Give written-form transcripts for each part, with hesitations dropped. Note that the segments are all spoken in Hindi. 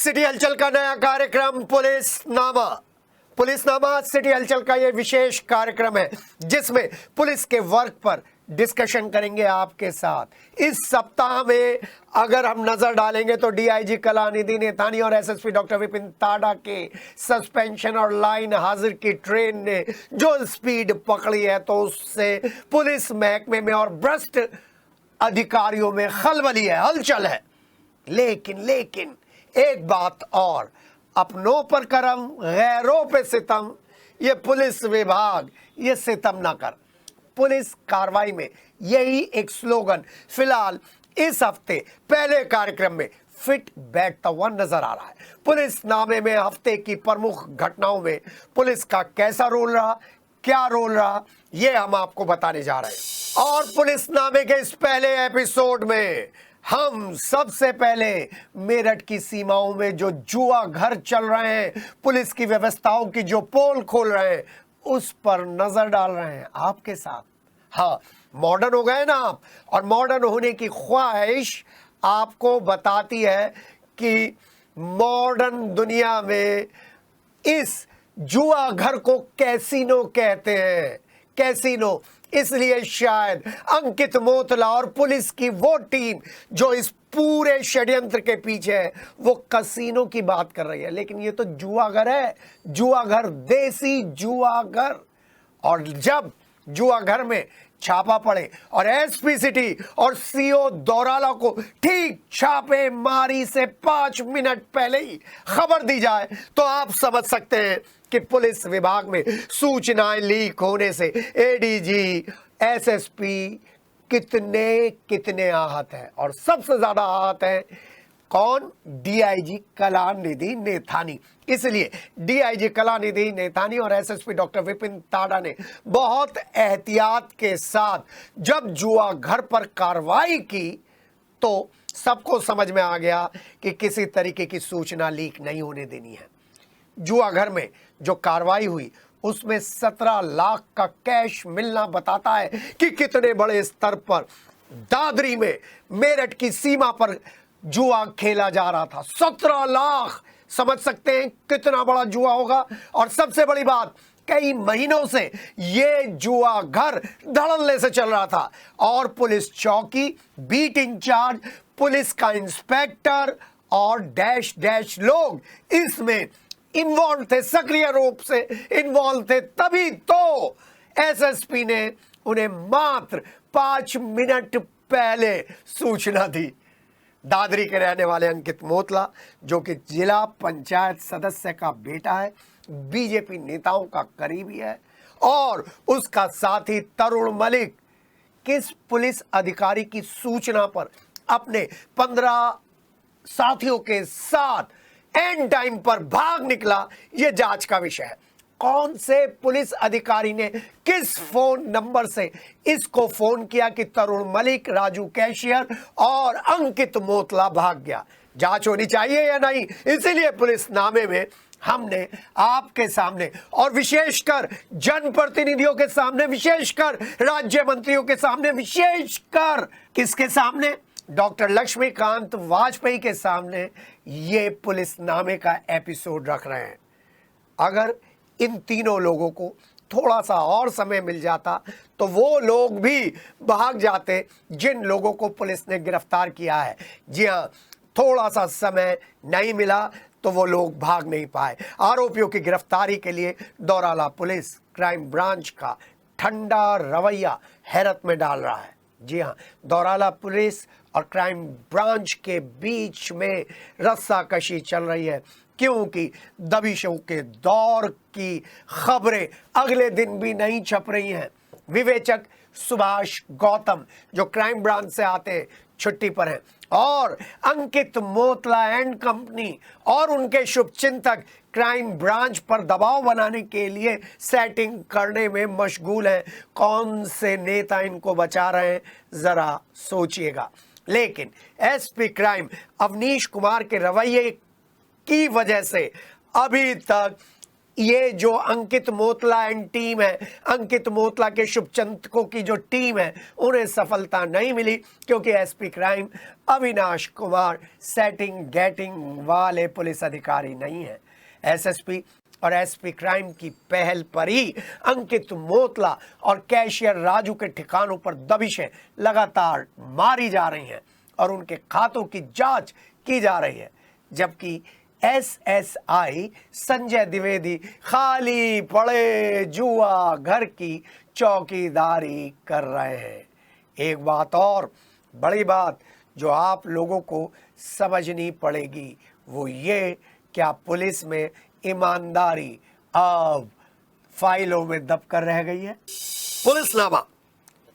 सिटी हलचल का नया कार्यक्रम पुलिस नामा सिटी हलचल का ये विशेष कार्यक्रम है जिसमें पुलिस के वर्क पर डिस्कशन करेंगे आपके साथ। इस सप्ताह में अगर हम नजर डालेंगे तो डीआईजी कलानिधि नैथानी और एसएसपी डॉक्टर विपिन ताड़ा के सस्पेंशन और लाइन हाजिर की ट्रेन ने जो स्पीड पकड़ी है तो उससे पुलिस महकमे में और भ्रष्ट अधिकारियों में खलबली है, हलचल है। लेकिन एक बात और, अपनों पर करम गैरों पे सितम, ये पुलिस विभाग ये सितम ना कर। पुलिस कार्रवाई में यही एक स्लोगन फिलहाल इस हफ्ते पहले कार्यक्रम में फिट बैठता हुआ नजर आ रहा है। पुलिस नामे में हफ्ते की प्रमुख घटनाओं में पुलिस का कैसा रोल रहा, क्या रोल रहा, ये हम आपको बताने जा रहे हैं। और पुलिस नामे के इस पहले एपिसोड में हम सबसे पहले मेरठ की सीमाओं में जो जुआ घर चल रहे हैं, पुलिस की व्यवस्थाओं की जो पोल खोल रहे हैं, उस पर नजर डाल रहे हैं आपके साथ। हाँ, मॉडर्न हो गए ना आप, और मॉडर्न होने की ख्वाहिश आपको बताती है कि मॉडर्न दुनिया में इस जुआ घर को कैसीनो कहते हैं। कैसीनो इसलिए शायद अंकित मोतला और पुलिस की वो टीम जो इस पूरे षड्यंत्र के पीछे है वो कसीनो की बात कर रही है, लेकिन ये तो जुआ घर है। जुआ घर, देसी जुआ घर। और जब जुआ घर में छापा पड़े और एसपी सिटी और सीओ दौराला को ठीक छापेमारी से 5 मिनट पहले ही खबर दी जाए तो आप समझ सकते हैं कि पुलिस विभाग में सूचनाएं लीक होने से एडीजी, एसएसपी कितने आहत हैं। और सबसे ज्यादा आहत है कौन? डीआईजी कलानिधि नैथानी। इसलिए डीआईजी कलानिधि नैथानी और एसएसपी डॉक्टर विपिन ताड़ा ने बहुत एहतियात के साथ जब जुआ घर पर कार्रवाई की तो सबको समझ में आ गया कि किसी तरीके की सूचना लीक नहीं होने देनी है। जुआ घर में जो कार्रवाई हुई उसमें 17 लाख का कैश मिलना बताता है कि कितने बड़े स्तर पर दादरी में मेरठ की सीमा पर जुआ खेला जा रहा था। 17 लाख, समझ सकते हैं कितना बड़ा जुआ होगा। और सबसे बड़ी बात, कई महीनों से ये जुआ घर धड़ल्ले से चल रहा था और पुलिस चौकी, बीट इंचार्ज, पुलिस का इंस्पेक्टर और डैश लोग इसमें इन्वॉल्व थे, सक्रिय रूप से इन्वॉल्व थे। तभी तो एसएसपी ने उन्हें मात्र 5 मिनट पहले सूचना दी। दादरी के रहने वाले अंकित मोतला, जो कि जिला पंचायत सदस्य का बेटा है, बीजेपी नेताओं का करीबी है, और उसका साथी तरुण मलिक किस पुलिस अधिकारी की सूचना पर अपने 15 साथियों के साथ एंड टाइम पर भाग निकला, यह जांच का विषय है। कौन से पुलिस अधिकारी ने किस फोन नंबर से इसको फोन किया कि तरुण मलिक, राजू कैशियर और अंकित मोतला भाग गया? जांच होनी चाहिए या नहीं? इसीलिए पुलिस नामे में हमने आपके सामने और विशेषकर जनप्रतिनिधियों के सामने, विशेषकर राज्य मंत्रियों के सामने, विशेषकर किसके सामने? डॉक्टर लक्ष्मीकांत वाजपेयी के सामने ये पुलिस नामे का एपिसोड रख रहे हैं। अगर इन तीनों लोगों को थोड़ा सा और समय मिल जाता तो वो लोग भी भाग जाते जिन लोगों को पुलिस ने गिरफ्तार किया है। जी हाँ, थोड़ा सा समय नहीं मिला तो वो लोग भाग नहीं पाए। आरोपियों की गिरफ्तारी के लिए दौराला पुलिस क्राइम ब्रांच का ठंडा रवैया हैरत में डाल रहा है। जी हाँ, दौराला पुलिस और क्राइम ब्रांच के बीच में रस्साकशी चल रही है, क्योंकि दबिशों के दौर की खबरें अगले दिन भी नहीं छप रही हैं। विवेचक सुभाष गौतम जो क्राइम ब्रांच से आते हैं छुट्टी पर हैं, और अंकित मोतला एंड कंपनी और उनके शुभचिंतक क्राइम ब्रांच पर दबाव बनाने के लिए सेटिंग करने में मशगूल हैं। कौन से नेता इनको बचा रहे हैं, जरा सोचिएगा। लेकिन एसपी क्राइम अवनीश कुमार के रवैये की वजह से अभी तक ये जो अंकित मोतला एंड टीम है, अंकित मोतला के शुभचिंतकों की जो टीम है, उन्हें सफलता नहीं मिली क्योंकि SP crime Avinash Kumar setting getting वाले पुलिस अधिकारी नहीं है। एसएसपी और एसपी क्राइम की पहल पर ही अंकित मोतला और कैशियर राजू के ठिकानों पर दबिशें लगातार मारी जा रही हैं और उनके खातों की जांच की जा रही है, जबकि एसएसआई संजय द्विवेदी खाली पड़े जुआ घर की चौकीदारी कर रहे हैं। एक बात और बड़ी बात जो आप लोगों को समझनी पड़ेगी वो ये, क्या पुलिस में ईमानदारी अब फाइलों में दबकर रह गई है। पुलिसनामा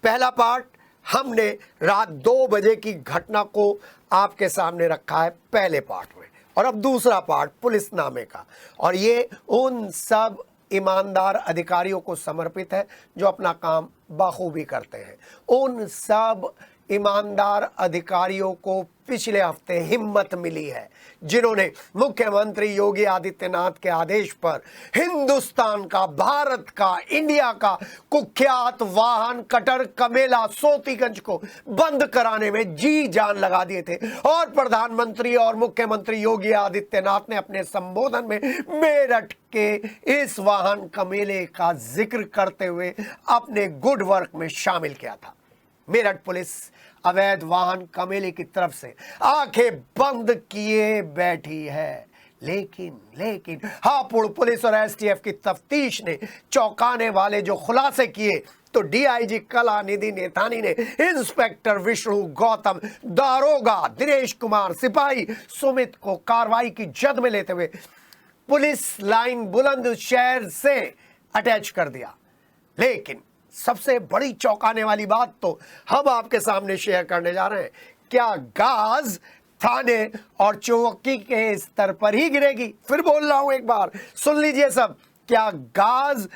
पहला पार्ट हमने रात 2 बजे की घटना को आपके सामने रखा है पहले पार्ट में, और अब दूसरा पार्ट पुलिसनामे का, और ये उन सब ईमानदार अधिकारियों को समर्पित है जो अपना काम बखूबी करते हैं। उन सब ईमानदार अधिकारियों को पिछले हफ्ते हिम्मत मिली है जिन्होंने मुख्यमंत्री योगी आदित्यनाथ के आदेश पर हिंदुस्तान का, भारत का, इंडिया का कुख्यात वाहन कटर कमेला सोतीगंज को बंद कराने में जी जान लगा दिए थे। और प्रधानमंत्री और मुख्यमंत्री योगी आदित्यनाथ ने अपने संबोधन में मेरठ के इस वाहन कमेले का जिक्र करते हुए अपने गुड वर्क में शामिल किया था। मेरठ पुलिस अवैध वाहन कमेले की तरफ से आंखें बंद किए बैठी है, लेकिन हापुड़ पुलिस और एसटीएफ की तफ्तीश ने चौंकाने वाले जो खुलासे किए तो डीआईजी कलानिधि नेथानी ने इंस्पेक्टर विष्णु गौतम, दारोगा दिनेश कुमार, सिपाही सुमित को कार्रवाई की जद में लेते हुए पुलिस लाइन बुलंदशहर से अटैच कर दिया। लेकिन सबसे बड़ी चौंकाने वाली बात तो हम आपके सामने शेयर करने जा रहे हैं। क्या गाज थाने और चौकी के स्तर पर ही गिरेगी? फिर बोल रहा हूं, एक बार सुन लीजिए सब। क्या गाज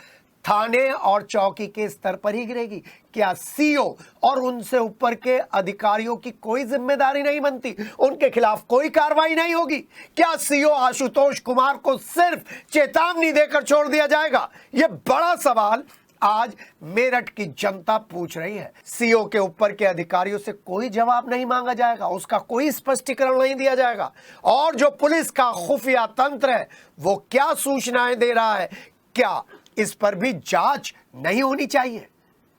थाने और चौकी के स्तर पर ही गिरेगी? क्या सीओ और उनसे ऊपर के अधिकारियों की कोई जिम्मेदारी नहीं बनती? उनके खिलाफ कोई कार्रवाई नहीं होगी? क्या सीओ आशुतोष कुमार को सिर्फ चेतावनी देकर छोड़ दिया जाएगा? यह बड़ा सवाल आज मेरठ की जनता पूछ रही है। सीओ के ऊपर के अधिकारियों से कोई जवाब नहीं मांगा जाएगा, उसका कोई स्पष्टीकरण नहीं दिया जाएगा। और जो पुलिस का खुफिया तंत्र है वो क्या सूचनाएं दे रहा है, क्या इस पर भी जांच नहीं होनी चाहिए?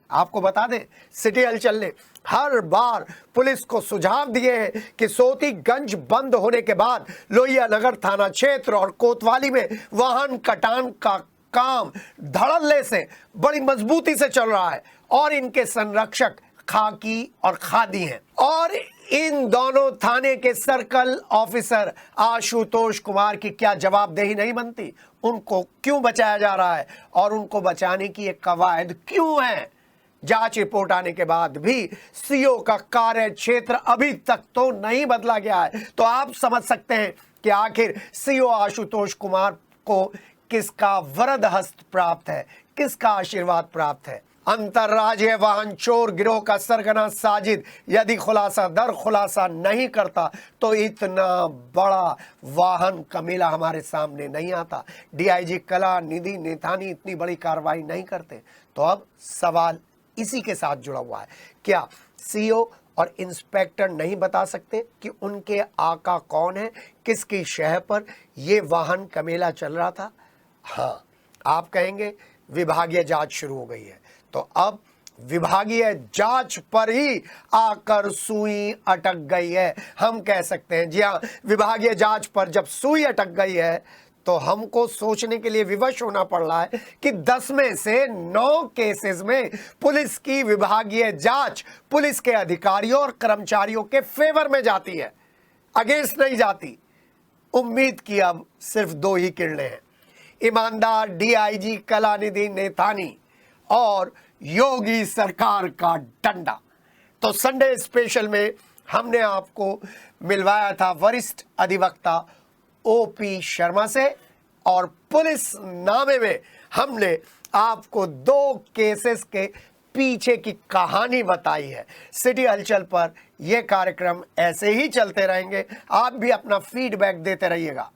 आपको बता दें, सिटी हलचल ने हर बार पुलिस को सुझाव दिए हैं कि सोतीगंज बंद होने के बाद लोहिया नगर थाना क्षेत्र और कोतवाली में वाहन कटान का काम धड़ल्ले से बड़ी मजबूती से चल रहा है और इनके संरक्षक खाकी और खादी हैं। और इन दोनों थाने के सर्कल ऑफिसर आशुतोष कुमार की क्या जवाबदेही नहीं बनती? उनको क्यों बचाया जा रहा है और उनको बचाने की एक कवायद क्यों है? जांच रिपोर्ट आने के बाद भी सीओ का कार्य क्षेत्र अभी तक तो नहीं बदला गया है। तो आप समझ सकते हैं कि आखिर सीओ आशुतोष कुमार को किसका वरद हस्त प्राप्त है, किसका आशीर्वाद प्राप्त है। अंतरराज्यीय वाहन चोर गिरोह का सरगना साजिद यदि खुलासा दर खुलासा नहीं करता तो इतना बड़ा वाहन कमेला हमारे सामने नहीं आता। डीआईजी कलानिधि नेथानी इतनी बड़ी कार्रवाई नहीं करते। तो अब सवाल इसी के साथ जुड़ा हुआ है, क्या सीओ और इंस्पेक्टर नहीं बता सकते कि उनके आका कौन है, किसकी शह पर ये वाहन कमेला चल रहा था? हाँ, आप कहेंगे विभागीय जांच शुरू हो गई है, तो अब विभागीय जांच पर ही आकर सुई अटक गई है। हम कह सकते हैं, जी हाँ, विभागीय जांच पर जब सुई अटक गई है तो हमको सोचने के लिए विवश होना पड़ रहा है कि 10 में से 9 केसेस में पुलिस की विभागीय जांच पुलिस के अधिकारियों और कर्मचारियों के फेवर में जाती है, अगेंस्ट नहीं जाती। उम्मीद की अब सिर्फ 2 ही किरणें हैं, ईमानदार डीआईजी कलानिधि नेथानी और योगी सरकार का डंडा। तो संडे स्पेशल में हमने आपको मिलवाया था वरिष्ठ अधिवक्ता ओपी शर्मा से, और पुलिस नामे में हमने आपको 2 केसेस के पीछे की कहानी बताई है। सिटी हलचल पर यह कार्यक्रम ऐसे ही चलते रहेंगे, आप भी अपना फीडबैक देते रहिएगा।